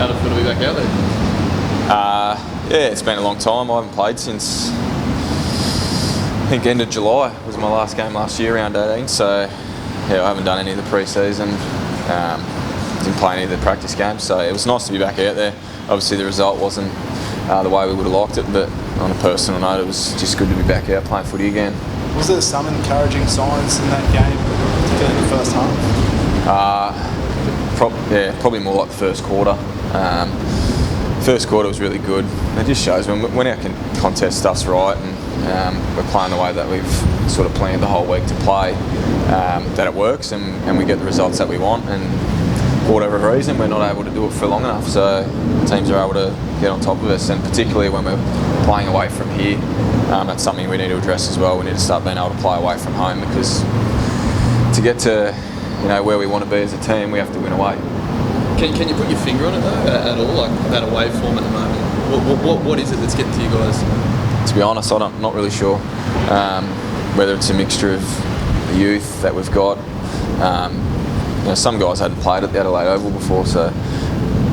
How'd it feel to be back out there? Yeah, it's been a long time. I haven't played since, I think, end of July was my last game last year, round 18. So, yeah, I haven't done any of the pre-season. Didn't play any of the practice games. So it was nice to be back out there. Obviously, the result wasn't the way we would have liked it, but on a personal note, it was just good to be back out playing footy again. Was there some encouraging signs in that game, particularly in the first half? Probably more like the first quarter. First quarter was really good. It just shows when our contest stuff's right and we're playing the way that we've sort of planned the whole week to play, that it works and we get the results that we want. And for whatever reason, we're not able to do it for long enough. So teams are able to get on top of us, and particularly when we're playing away from here, that's something we need to address as well. We need to start being able to play away from home, because to get to where we want to be as a team, we have to win away. Can you put your finger on it though at all, like that away form at the moment? What is it that's getting to you guys? To be honest, I'm not really sure. Whether it's a mixture of the youth that we've got. Some guys hadn't played at the Adelaide Oval before, so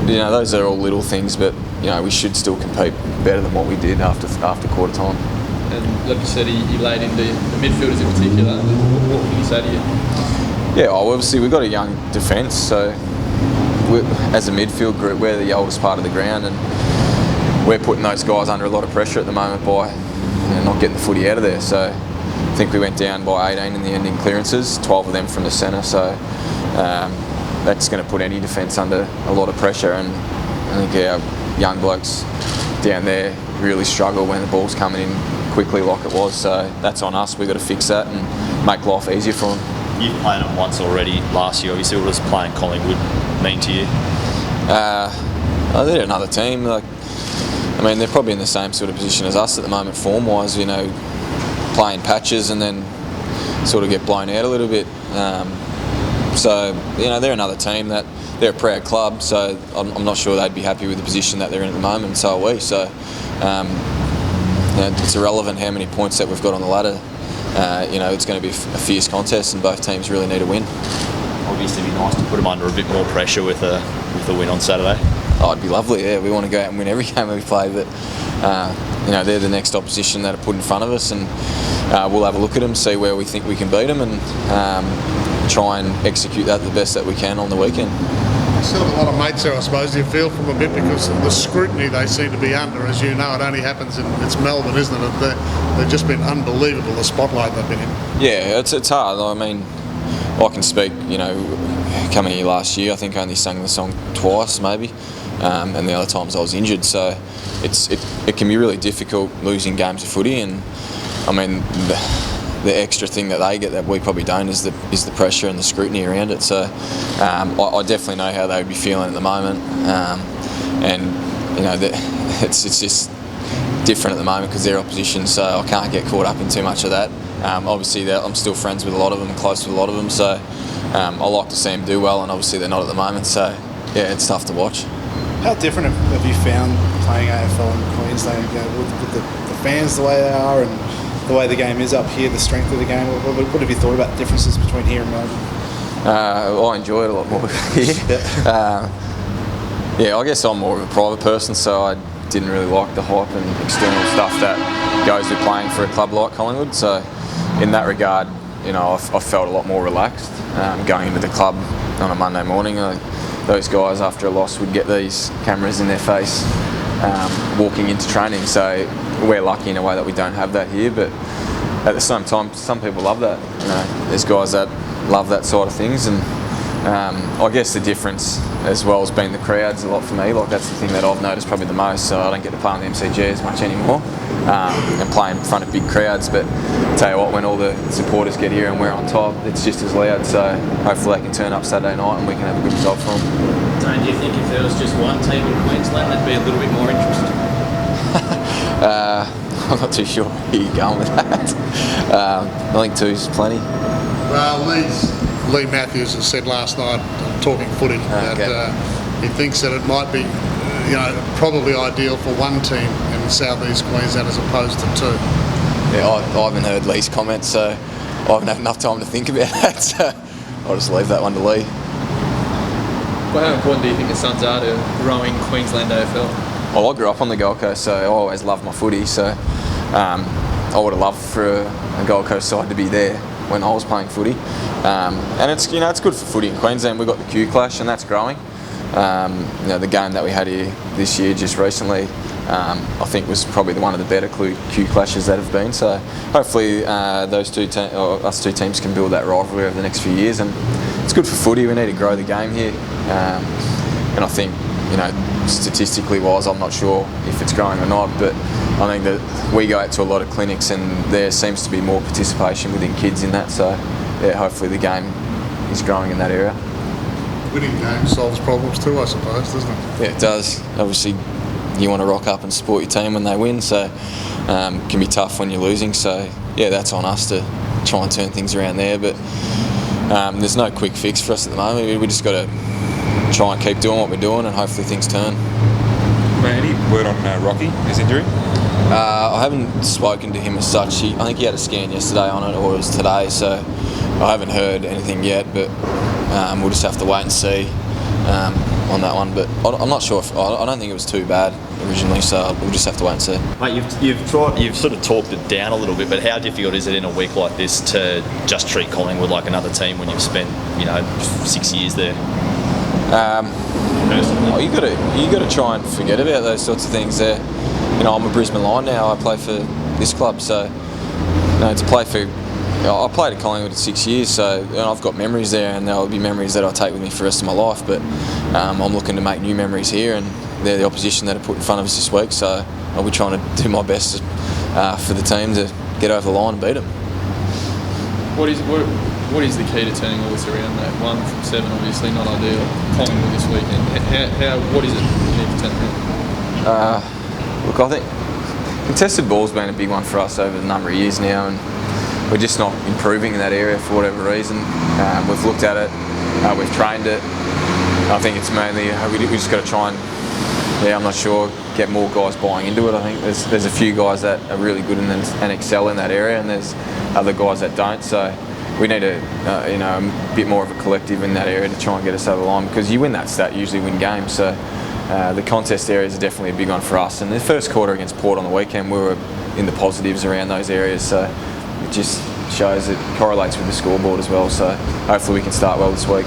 those are all little things. But we should still compete better than what we did after quarter time. And like you said, you laid into the midfielders in particular. What can you say to you? Yeah, obviously we've got a young defence, so as a midfield group, we're the oldest part of the ground, and we're putting those guys under a lot of pressure at the moment by not getting the footy out of there. So I think we went down by 18 in the ending clearances, 12 of them from the centre. So that's going to put any defence under a lot of pressure, and I think our young blokes down there really struggle when the ball's coming in quickly like it was. So that's on us. We've got to fix that and make life easier for them. You've played them once already last year. Obviously, what does playing Collingwood mean to you? They're another team. They're probably in the same sort of position as us at the moment, form-wise. Playing patches and then sort of get blown out a little bit. They're another team that they're a proud club. So I'm not sure they'd be happy with the position that they're in at the moment. So are we. So it's irrelevant how many points that we've got on the ladder. It's going to be a fierce contest, and both teams really need a win. Obviously, it'd be nice to put them under a bit more pressure with a win on Saturday. Oh, it'd be lovely. Yeah, we want to go out and win every game we play, but they're the next opposition that are put in front of us, and we'll have a look at them, see where we think we can beat them, and try and execute that the best that we can on the weekend. You still have a lot of mates there, I suppose. Do you feel from a bit, because of the scrutiny they seem to be under? As you know, it only happens it's Melbourne, isn't it? They've just been unbelievable, the spotlight they've been in. Yeah, it's hard. I can speak, coming here last year, I think I only sang the song twice maybe, and the other times I was injured. So it can be really difficult losing games of footy, and the extra thing that they get that we probably don't is the pressure and the scrutiny around it. So I definitely know how they would be feeling at the moment, it's just different at the moment because they're opposition, so I can't get caught up in too much of that. Obviously I'm still friends with a lot of them, close with a lot of them, so I like to see them do well, and obviously they're not at the moment, so yeah, it's tough to watch. How different have you found playing AFL in Queensland, with the fans the way they are and the way the game is up here, the strength of the game? What have you thought about differences between here and Melbourne? I enjoy it a lot more here. I guess I'm more of a private person, so I didn't really like the hype and external stuff that goes with playing for a club like Collingwood. So in that regard, I felt a lot more relaxed going into the club on a Monday morning. Those guys after a loss would get these cameras in their face walking into training. So we're lucky in a way that we don't have that here, but at the same time, some people love that. There's guys that love that side of things, and I guess the difference as well has been the crowds a lot for me. That's the thing that I've noticed probably the most. So I don't get to play on the MCG as much anymore and play in front of big crowds. But tell you what, when all the supporters get here and we're on top, it's just as loud. So hopefully they can turn up Saturday night and we can have a good result for them. Dayne, do you think if there was just one team in Queensland, that'd be a little bit more interesting? I'm not too sure where you're going with that. I think two's plenty. Well, Lee Matthews has said last night, talking footy, that he thinks that it might be, probably ideal for one team in southeast Queensland as opposed to two. Yeah, I haven't heard Lee's comments, so I haven't had enough time to think about that. So I'll just leave that one to Lee. how important do you think the Suns are to growing Queensland AFL? Well, I grew up on the Gold Coast, so I always loved my footy. So I would have loved for a Gold Coast side to be there when I was playing footy. And it's it's good for footy in Queensland. We've got the Q Clash, and that's growing. The game that we had here this year, just recently, I think was probably one of the better Q Clashes that have been. So hopefully us two teams can build that rivalry over the next few years, and it's good for footy. We need to grow the game here, and I think statistically wise, I'm not sure if it's growing or not, but I think that we go out to a lot of clinics, and there seems to be more participation within kids in that. So yeah, hopefully the game is growing in that area. Winning games solves problems too, I suppose, doesn't it? Yeah, it does. Obviously, you want to rock up and support your team when they win, so it can be tough when you're losing. So yeah, that's on us to try and turn things around there. But there's no quick fix for us at the moment. We just got to try and keep doing what we're doing, and hopefully things turn. Any word on Rocky, his injury? I haven't spoken to him as such. I think he had a scan yesterday on it, or it was today, so I haven't heard anything yet, but we'll just have to wait and see on that one. But I'm not sure. I don't think it was too bad originally, so we'll just have to wait and see. Mate, you've sort of talked it down a little bit, but how difficult is it in a week like this to just treat Collingwood like another team when you've spent 6 years there? You got to try and forget about those sorts of things. There, I'm a Brisbane Lion now. I play for this club, so to play for. I played at Collingwood for 6 years, so I've got memories there, and there'll be memories that I'll take with me for the rest of my life. But I'm looking to make new memories here, and they're the opposition that are put in front of us this week. So I'll be trying to do my best for the team to get over the line and beat them. What is the key to turning all this around? That 1 from 7, obviously not ideal. Collingwood this weekend. What is it you need to turn around? Look, I think contested ball's been a big one for us over a number of years now, and we're just not improving in that area for whatever reason. We've looked at it, we've trained it. I think it's mainly we just got to try and, I'm not sure, get more guys buying into it. I think there's a few guys that are really good and excel in that area, and there's other guys that don't. So we need a bit more of a collective in that area to try and get us over the line, because you win that stat, you usually win games. So the contest areas are definitely a big one for us. And the first quarter against Port on the weekend, we were in the positives around those areas. So it just shows it correlates with the scoreboard as well. So hopefully we can start well this week.